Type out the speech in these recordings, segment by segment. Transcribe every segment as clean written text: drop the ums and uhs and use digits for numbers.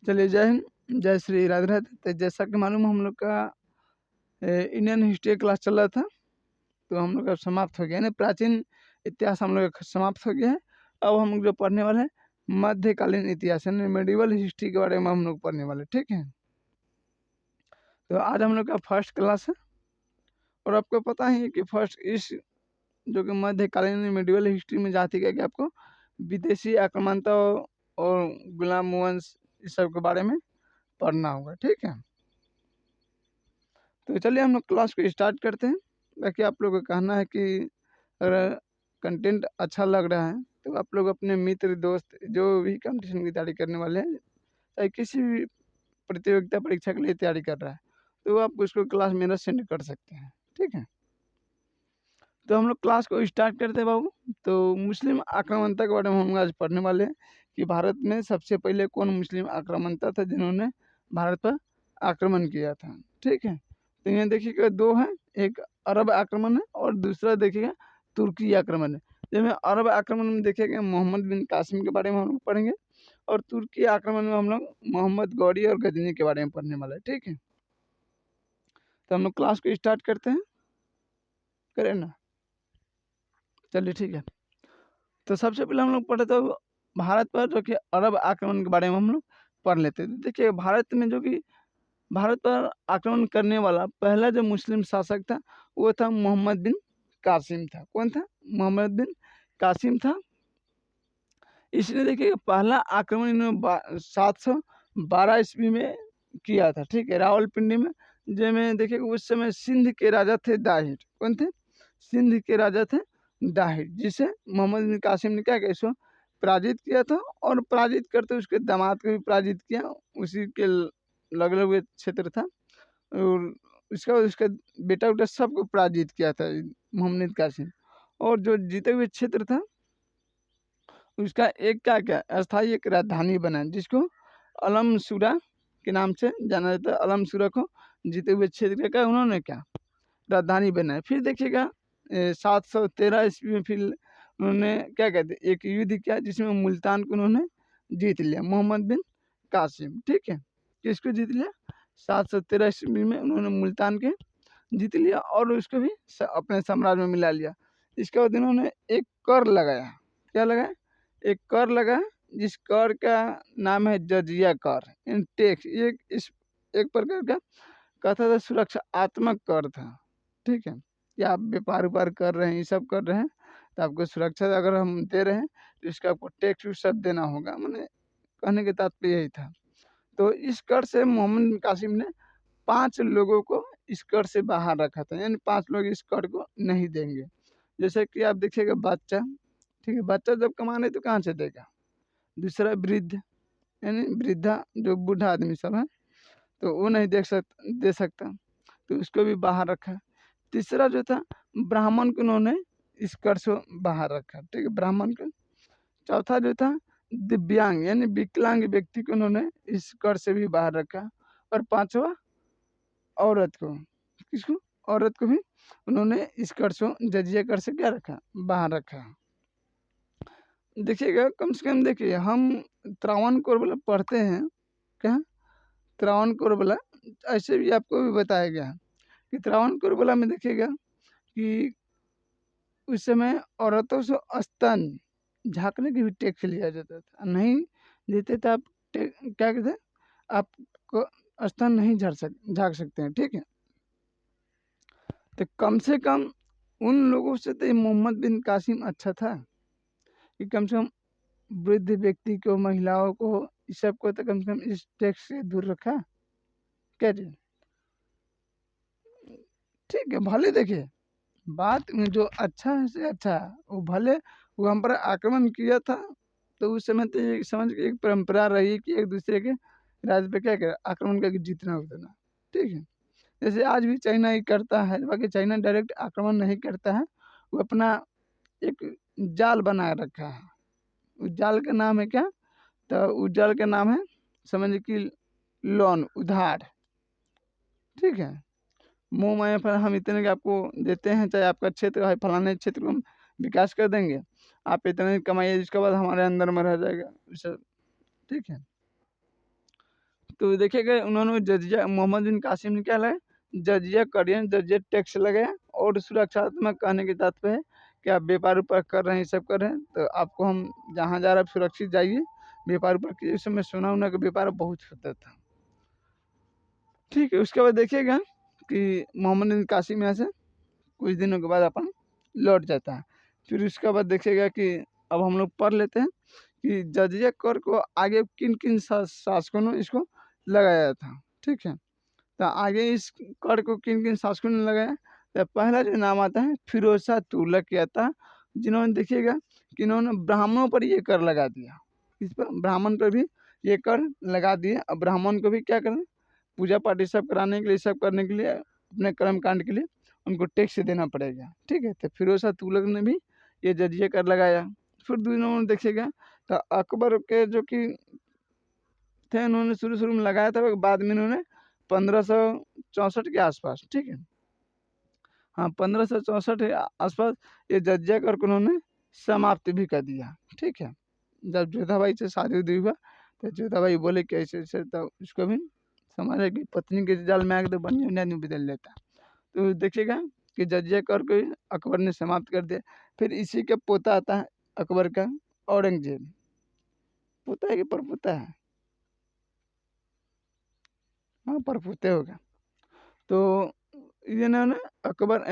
चलिए, जय हिंद, जय श्री राधे राधे। तो जैसा कि मालूम हम लोग का इंडियन हिस्ट्री क्लास चल रहा था, तो हम लोग का समाप्त हो गया, यानी प्राचीन इतिहास हम लोग का समाप्त हो गया है। अब हम लोग जो पढ़ने वाले हैं मध्यकालीन इतिहास, यानी मेडिवल हिस्ट्री के बारे में हम लोग पढ़ने वाले, ठीक है। तो आज हम लोग का फर्स्ट क्लास है, और आपको पता ही है कि फर्स्ट इस जो कि मध्यकालीन मेडिवल हिस्ट्री में जाती है कि आपको विदेशी आक्रमणता और गुलाम वंश इस सब के बारे में पढ़ना होगा, ठीक है। तो चलिए हम लोग क्लास को स्टार्ट करते हैं। बाकी आप लोगों का कहना है कि अगर कंटेंट अच्छा लग रहा है तो आप लोग अपने मित्र दोस्त जो भी कंपटीशन की तैयारी करने वाले हैं, चाहे किसी भी प्रतियोगिता परीक्षा के लिए तैयारी कर रहा है, तो आप उसको क्लास मेरा सेंड कर सकते हैं, ठीक है। तो हम लोग क्लास को स्टार्ट करते हैं बाबू। तो मुस्लिम आक्रामकता के बारे में हम लोग आज पढ़ने वाले हैं कि भारत में सबसे पहले कौन मुस्लिम आक्रामकता था जिन्होंने भारत पर आक्रमण किया था, ठीक है। तो यहाँ देखिएगा दो है, एक अरब आक्रमण है और दूसरा देखिएगा तुर्की आक्रमण है। जिसमें अरब आक्रमण में देखिएगा मोहम्मद बिन कासिम के बारे में हम लोग पढ़ेंगे, और तुर्की आक्रमण में हम लोग मोहम्मद गौरी और गजनी के बारे में पढ़ने वाले हैं, ठीक है। तो हम लोग क्लास को स्टार्ट करते हैं, करें ना। चलिए ठीक है। तो सबसे पहले हम लोग पढ़े तो भारत पर जो कि अरब आक्रमण के बारे में हम लोग पढ़ लेते हैं। देखिए भारत में जो कि भारत पर आक्रमण करने वाला पहला जो मुस्लिम शासक था वो था मोहम्मद बिन कासिम था। कौन था? मोहम्मद बिन कासिम था। इसने देखिए पहला आक्रमण इन्होंने 712 ईस्वी में किया था, ठीक है, रावलपिंडी में। जिसमें देखिए उस समय सिंध के राजा थे दाहिर। कौन थे? सिंध के राजा थे दाहिर, जिसे मोहम्मद बिन कासिम ने क्या किया, इसको पराजित किया था, और पराजित करते उसके दामाद को भी पराजित किया। उसी के लगभग हुए क्षेत्र था, और उसका उसका बेटा उटा सबको पराजित किया था मोहम्मद बिन कासिम। और जो जीते हुए क्षेत्र था उसका एक क्या अस्थायी एक राजधानी बना, जिसको अलमसूरा के नाम से जाना जाता है। अलमसूरा को जीते हुए क्षेत्र का उन्होंने क्या राजधानी बनाया। फिर देखिएगा 713 ईस्वी में फिर उन्होंने क्या कहते एक युद्ध किया, जिसमें मुल्तान को उन्होंने जीत लिया, मोहम्मद बिन कासिम, ठीक है। किसको जीत लिया? 713 ईस्वी में उन्होंने मुल्तान के जीत लिया, और उसको भी अपने साम्राज्य में मिला लिया। इसके बाद इन्होंने एक कर लगाया। क्या लगाया? एक कर लगा, जिस कर का नाम है जजिया कर, इन टैक्स। इस एक प्रकार का कहता था सुरक्षात्मक कर था, ठीक है। कि आप व्यापार व्यापार कर रहे हैं, ये सब कर रहे हैं, तो आपको सुरक्षा अगर हम दे रहे हैं तो इसका आपको टैक्स सब देना होगा। मैंने कहने के तात्पर्य यही था। तो इस कर से मोहम्मद बिन कासिम ने 5 लोगों को इस कर से बाहर रखा था, यानी 5 लोग इस कर को नहीं देंगे। जैसे कि आप देखिएगा बच्चा, ठीक है, बच्चा जब कमाने तो कहाँ से देगा। दूसरा वृद्ध, यानी वृद्धा जो बूढ़ा आदमी सब है, तो वो नहीं दे सकता, तो उसको भी बाहर रखा। तीसरा जो था ब्राह्मण को उन्होंने इस कर से बाहर रखा, ठीक है, ब्राह्मण को। चौथा जो था दिव्यांग यानी विकलांग व्यक्ति को उन्होंने इस कर से भी बाहर रखा। और पांचवा औरत को, किसको? औरत को भी उन्होंने इस कर से, जजिया कर से क्या रखा? बाहर रखा। देखिएगा कम से कम देखिए हम त्रावणकोर वाला पढ़ते हैं, क्या त्रावणकोर वाला, ऐसे भी आपको भी बताया गया है कि त्रावणकोर वाला में देखिएगा कि उस समय औरतों से स्तन झाँकने की भी टैक्स लिया जाता था। नहीं देते तो आप क्या कहते हैं, आपको स्तन नहीं झाँक सकते हैं, ठीक है। तो कम से कम उन लोगों से तो मोहम्मद बिन कासिम अच्छा था कि कम से कम वृद्ध व्यक्ति को, महिलाओं को, इस सब को तो कम से कम इस टैक्स से दूर रखा। क्या जी? ठीक है, भले देखिए बात में जो अच्छा है से अच्छा, वो भले वो हम पर आक्रमण किया था, तो उस समय तो ये समझ के एक परंपरा रही कि एक दूसरे के राज्य पे क्या करे, आक्रमण करके जीतना उतना, ठीक है। जैसे आज भी चाइना ही करता है, बाकी चाइना डायरेक्ट आक्रमण नहीं करता है, वो अपना एक जाल बना रखा है। उस जाल का नाम है क्या? तो उस जाल का नाम है समझ कि लोन, उधार, ठीक है। मुँह माया पर हम इतने के आपको देते हैं, चाहे आपका क्षेत्र है फलाने क्षेत्र को हम विकास कर देंगे, आप इतने कमाइए, जिसके बाद हमारे अंदर में रह जाएगा सब, ठीक है। तो देखिएगा उन्होंने जजिया मोहम्मद बिन कासिम ने क्या लगाया, जजिया करियन जजिया टैक्स लगाया और सुरक्षात्मक कहने के तात्पर्य है कि आप व्यापार ऊपर कर रहे हैं, सब कर रहे हैं तो आपको हम जहाँ जा रहे हैं सुरक्षित जाइए, व्यापार ऊपर कीजिए। उस समय सोना वोना का व्यापार बहुत होता था। ठीक है, उसके बाद देखिएगा कि मोहम्मद बिन कासिम यहाँ से कुछ दिनों के बाद अपन लौट जाता है। फिर उसके बाद देखिएगा कि अब हम लोग पढ़ लेते हैं कि जजिया कर को आगे किन किन शासकों ने इसको लगाया था। ठीक है, तो आगे इस कर को किन किन शासकों ने लगाया, तो पहला जो नाम आता है फिरोज शाह तुगलक किया था, जिन्होंने देखिएगा कि इन्होंने ब्राह्मणों पर ये कर लगा दिया। इस पर ब्राह्मण पर भी ये कर लगा दिए। अब ब्राह्मण को भी क्या करें, पूजा पाठ ये सब कराने के लिए, सब करने के लिए, अपने कर्म कांड के लिए उनको टैक्स देना पड़ेगा। ठीक है, तो फिरोज शाह तुगलक ने भी ये जजिया कर लगाया। फिर दूसरों ने देखिएगा तो अकबर के जो कि थे, उन्होंने शुरू में लगाया था, बाद में इन्होंने 1564 के आसपास, ठीक है, हाँ 1564 के आसपास ये जजिया कर को उन्होंने समाप्त भी कर दिया। ठीक है, जब जोधाबाई से शादी उदी हुआ तो जोधाबाई बोले कि ऐसे ऐसे, तो उसको भी समझा कि पत्नी के जाल में आके तो बनिया नहीं बदल लेता। तो देखिएगा कि जजिया कर को अकबर ने समाप्त कर दिया। फिर इसी के पोता आता है अकबर का औरंगजेब। पोता है कि परपोता है, हाँ परपोते होगा। तो ये ना अकबर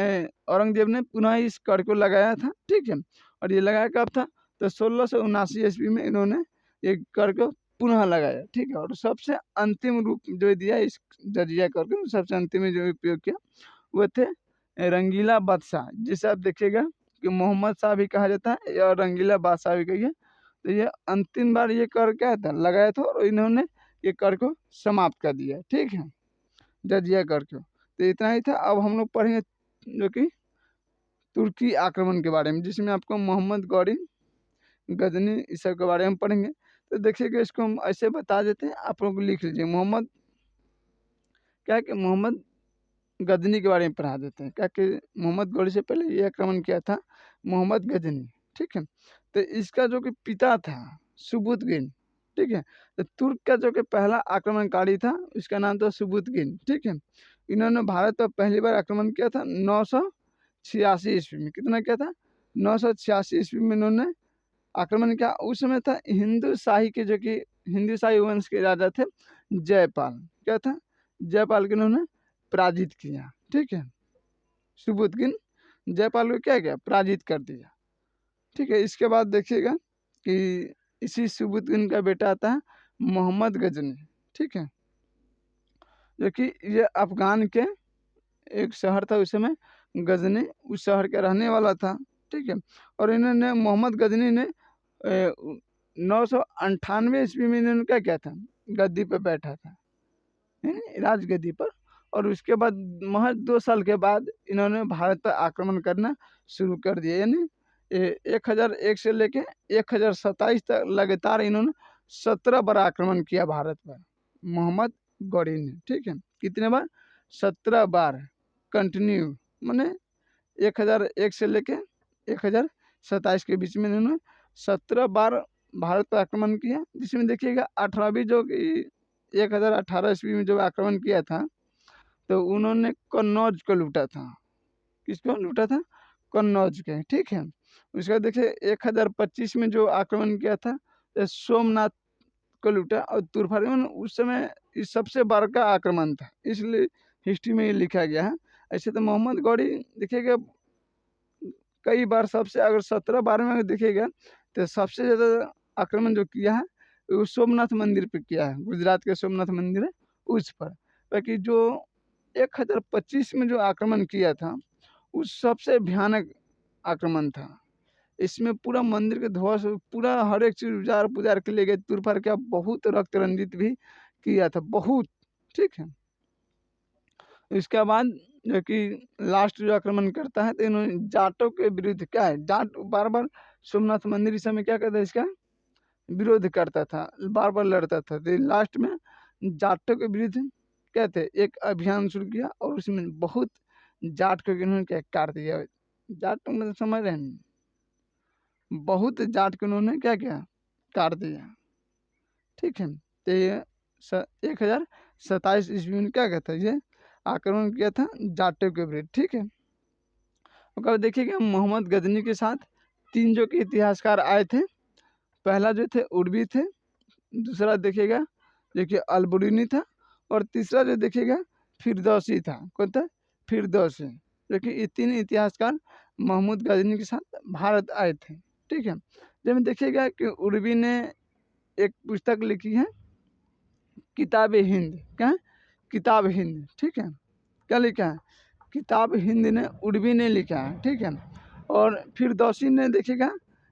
औरंगजेब ने पुनः इस कर को लगाया था। ठीक है, और ये लगाया कब था, तो 1679 ईस्वी में इन्होंने ये कर को पुनः लगाया। ठीक है, और सबसे अंतिम रूप जो दिया इस जजिया कर को, सबसे अंतिम में जो उपयोग किया वो थे रंगीला बादशाह, जिसे आप देखिएगा कि मोहम्मद शाह भी कहा जाता है और रंगीला बादशाह भी कहिए। तो ये अंतिम बार ये कर क्या था, लगाया था, और इन्होंने ये कर को समाप्त कर दिया। ठीक है, जजिया कर को। तो इतना ही था। अब हम लोग पढ़ेंगे जो कि तुर्की आक्रमण के बारे में, जिसमें आपको मोहम्मद गौरी गजनी इस सब के बारे में पढ़ेंगे। तो देखिएगा इसको हम ऐसे बता देते हैं, आप लोग लिख लीजिए। मोहम्मद क्या है कि मोहम्मद गजनी के बारे में पढ़ा देते हैं, क्या कि मोहम्मद गौरी से पहले ये आक्रमण किया था मोहम्मद गजनी। ठीक है, तो इसका जो कि पिता था सुबुतगिन। ठीक है, तो तुर्क का जो कि पहला आक्रमणकारी था उसका नाम था सुबुतगिन। ठीक है, इन्होंने भारत पर पहली बार आक्रमण किया था 986 ईस्वी में। कितना किया था, 986 ईस्वी में इन्होंने आक्रमण किया। उस समय था हिंदू शाही के, जो कि हिंदू शाही वंश के राजा थे जयपाल। क्या था, जयपाल के इन्होंने पराजित किया। ठीक है, सुबुतगिन जयपाल को क्या किया, पराजित कर दिया। ठीक है, इसके बाद देखिएगा कि इसी सुबुतगिन का बेटा आता है मोहम्मद गजनी। ठीक है, जो कि ये अफगान के एक शहर था उस समय गजनी, उस शहर का रहने वाला था। ठीक है, और इन्होंने मोहम्मद गजनी ने 998 ईस्वी में इन्होंने क्या किया था, गद्दी पर बैठा था, राजगद्दी पर। और उसके बाद महज 2 साल के बाद इन्होंने भारत पर आक्रमण करना शुरू कर दिया। यानी 1001 से लेके 1027 तक लगातार इन्होंने 17 बार आक्रमण किया भारत पर, मोहम्मद गौरी ने। ठीक है, कितने बार, 17 बार कंटिन्यू, माने 1001 से लेके 1027 के बीच में इन्होंने 17 बार भारत पर आक्रमण किया। जिसमें देखिएगा 18वीं जो कि 1018 ईस्वी में जो आक्रमण किया था, तो उन्होंने कन्नौज को लूटा था। किसको लूटा था, कन्नौज के। ठीक है, उसके बाद देखिए 1025 में जो आक्रमण किया था तो सोमनाथ को लूटा, और तुर्फान उस समय इस सबसे बड़का आक्रमण था, इसलिए हिस्ट्री में ये लिखा गया है। ऐसे तो मोहम्मद गौरी देखिएगा कई बार, सबसे अगर 17 बार में देखिएगा तो सबसे ज़्यादा आक्रमण जो किया है वो सोमनाथ मंदिर पे किया है, गुजरात के सोमनाथ मंदिर है उस पर। बाकी जो 1025 में जो आक्रमण किया था उस सबसे भयानक आक्रमण था। इसमें पूरा मंदिर के ध्वस्त, पूरा हर एक चीज़ उजाड़ पुजार के ले गए, तुरफार किया, बहुत रक्त रंजित भी किया था, बहुत। ठीक है, इसके बाद जो कि लास्ट जो आक्रमण करता है तो इन्होंने जाटों के विरुद्ध, क्या है, जाट बार बार सोमनाथ मंदिर इस समय क्या करता है, इसका विरोध करता था, बार बार लड़ता था। तो लास्ट में जाटों के विरुद्ध क्या थे, एक अभियान शुरू किया, और उसमें बहुत जाट को इन्होंने क्या काट दिया। जाट मतलब समझ रहे हैं, बहुत जाट को उन्होंने क्या किया, काट दिया। ठीक है, तो ये 1027 ईस्वी में क्या कहता है, ये आक्रमण किया था जाटों के विरुद्ध। ठीक है, और देखिएगा मोहम्मद गजनी के साथ 3 जो कि इतिहासकार आए थे। पहला जो थे उर्वी थे, दूसरा देखिएगा जो कि अलबरूनी था, और तीसरा जो देखिएगा फिरदौसी था। कौन था? फिरदौसी। जो कि ये 3 इतिहासकार मोहम्मद गजनी के साथ भारत आए थे। ठीक है, जब देखिएगा कि उर्वी ने एक पुस्तक लिखी है किताब हिंद। क्या है? किताब हिंद। ठीक है, क्या लिखा है? किताब हिंद ने उर्वी ने लिखा है। ठीक है, और फिरदौसी ने देखिएगा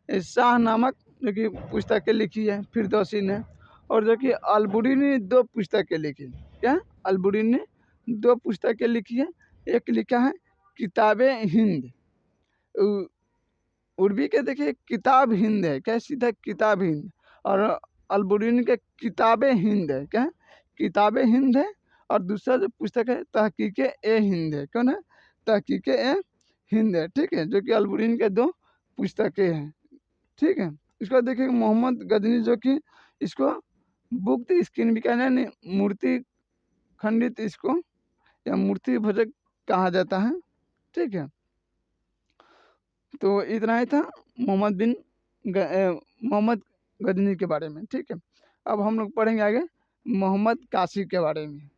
शाह नामक जो कि पुस्तकें लिखी है फिरदौसी ने, और जो कि अलबरूनी ने 2 पुस्तकें लिखी। क्या? अलबरूनी ने 2 पुस्तकें लिखी है। एक लिखा है किताब हिंद, उर्वी के देखिए किताब हिंद है। क्या? सीधा किताब हिंद। और अलबरूनी के किताब हिंद है। क्या? किताब हिंद है। और दूसरा जो पुस्तक है तहकीक ए हिंद है। कौन है? तहकीक ए हिंद है। ठीक है, जो कि अलबरूनी के 2 पुस्तकें हैं। ठीक है, इसको देखिए मोहम्मद गजनी जो कि इसको बुक स्क्रीन भी कहना है, मूर्ति खंडित इसको या मूर्ति भजक कहा जाता है। ठीक है, तो इतना ही था मोहम्मद गजनी के बारे में। ठीक है, अब हम लोग पढ़ेंगे आगे मोहम्मद कासिम के बारे में,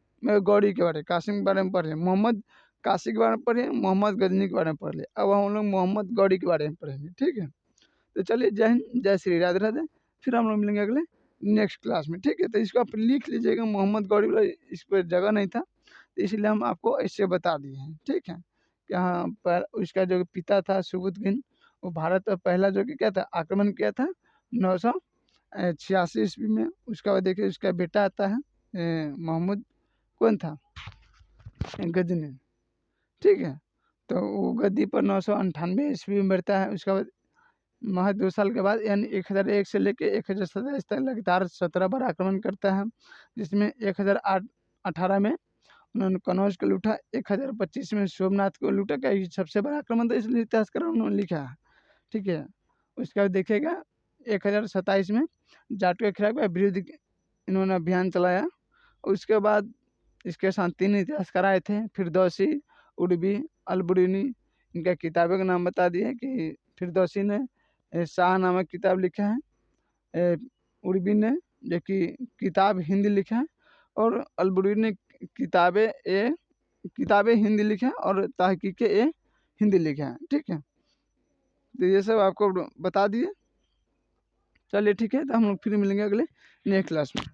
गौरी के बारे में। कासिम के बारे में पढ़े, मोहम्मद कासिम के बारे में पढ़े, मोहम्मद गजनी के बारे में पढ़ ले। अब हम लोग मोहम्मद गौरी के बारे में पढ़ेंगे। ठीक है, तो चलिए जय हिंद, जय श्री राधे राधे। फिर हम लोग मिलेंगे अगले नेक्स्ट क्लास में। ठीक है, तो इसको आप लिख लीजिएगा, मोहम्मद गौरी वाला इस पर जगह नहीं था, तो इसलिए हम आपको ऐसे बता दिए हैं। ठीक है, कि हाँ पर उसका जो पिता था सुबुद्दीन, वो भारत पर पहला जो कि क्या था आक्रमण किया था 986 ईस्वी में। उसका बाद देखिए उसका बेटा आता है मोहम्मद, कौन था? गजनी। ठीक है, तो वो गद्दी पर 998 ईस्वी में बढ़ता है। उसके बाद महज 2 साल के बाद यानी 1001 से लेके 1027 तक लगातार 17 बार आक्रमण करता है, जिसमें 1018 में उन्होंने कनौज को लूटा, 1025 में सोमनाथ को लूटा। क्या ये सबसे बड़ा आक्रमण था, इसलिए इतिहासकार उन्होंने लिखा है। ठीक है, उसके बाद देखिएगा 1027 में जाटों के खिलाफ विरुद्ध इन्होंने अभियान चलाया। उसके बाद इसके साथ 3 इतिहासकार आए थे, फिरदौसी, उर्वी, अलबरूनी। इनका किताबों का नाम बता दिए कि फिरदौसी ने शाह नामक किताब लिखा है, उर्वी ने जो कि किताब हिंद लिखा है, और अलबरूनी ने किताबें हिंदी लिखा है और तहकीक ए हिंदी लिखा है। ठीक है, तो ये सब आपको बता दिए। चलिए ठीक है, तो हम लोग फिर मिलेंगे अगले नेक्स्ट क्लास में।